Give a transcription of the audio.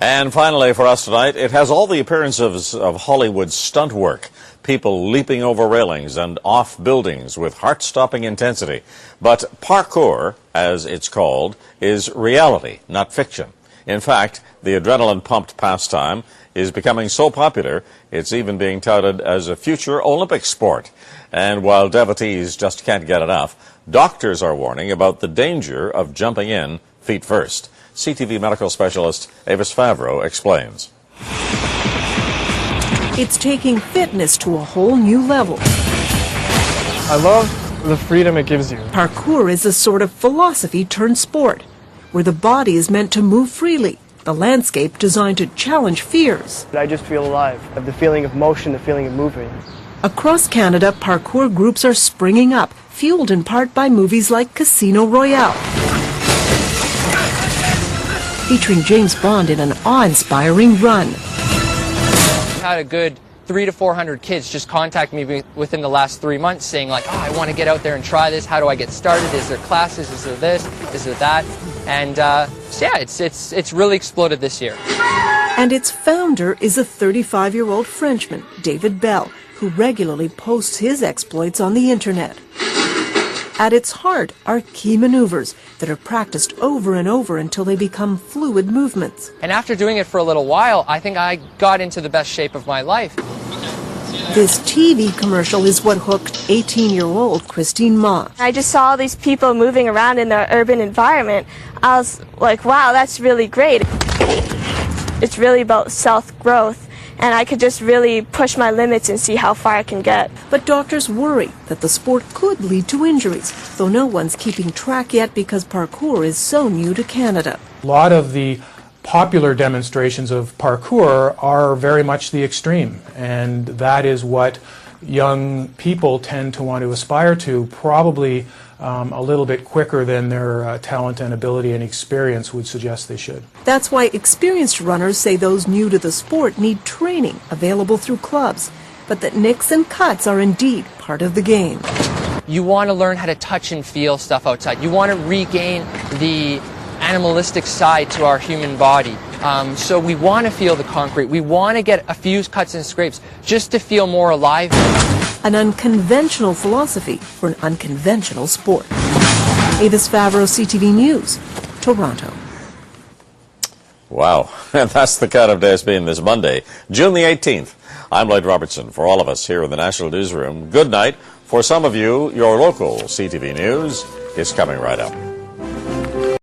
And finally for us tonight, it has all the appearances of Hollywood stunt work. People leaping over railings and off buildings with heart-stopping intensity. But parkour, as it's called, is reality, not fiction. In fact, the adrenaline-pumped pastime is becoming so popular, it's even being touted as a future Olympic sport. And while devotees just can't get enough, doctors are warning about the danger of jumping in feet first. CTV medical specialist Avis Favreau explains. It's taking fitness to a whole new level. I love the freedom it gives you. Parkour is a sort of philosophy turned sport, where the body is meant to move freely, the landscape designed to challenge fears. I just feel alive. I have the feeling of motion, the feeling of moving. Across Canada, parkour groups are springing up, fueled in part by movies like Casino Royale, featuring James Bond in an awe-inspiring run. I've had a good 300 to 400 kids just contact me within the last 3 months saying like, I want to get out there and try this. How do I get started? Is there classes? Is there this? Is there that? And so yeah, it's really exploded this year. And its founder is a 35-year-old Frenchman, David Bell, who regularly posts his exploits on the internet. At its heart are key maneuvers that are practiced over and over until they become fluid movements. And after doing it for a little while, I think I got into the best shape of my life. This TV commercial is what hooked 18-year-old Christine Ma. I just saw all these people moving around in the urban environment. I was like, wow, that's really great. It's really about self-growth, and I could just really push my limits and see how far I can get. But doctors worry that the sport could lead to injuries, though no one's keeping track yet because parkour is so new to Canada. A lot of the popular demonstrations of parkour are very much the extreme, and that is what young people tend to want to aspire to, probably a little bit quicker than their talent and ability and experience would suggest they should. That's why experienced runners say those new to the sport need training available through clubs, but that nicks and cuts are indeed part of the game. You want to learn how to touch and feel stuff outside. You want to regain the animalistic side to our human body. So we want to feel the concrete. We want to get a few cuts and scrapes just to feel more alive. An unconventional philosophy for an unconventional sport. Avis Favreau, CTV News, Toronto. Wow, and that's the cut-off day being this Monday, June the 18th. I'm Lloyd Robertson. For all of us here in the National Newsroom, good night. For some of you, your local CTV News is coming right up.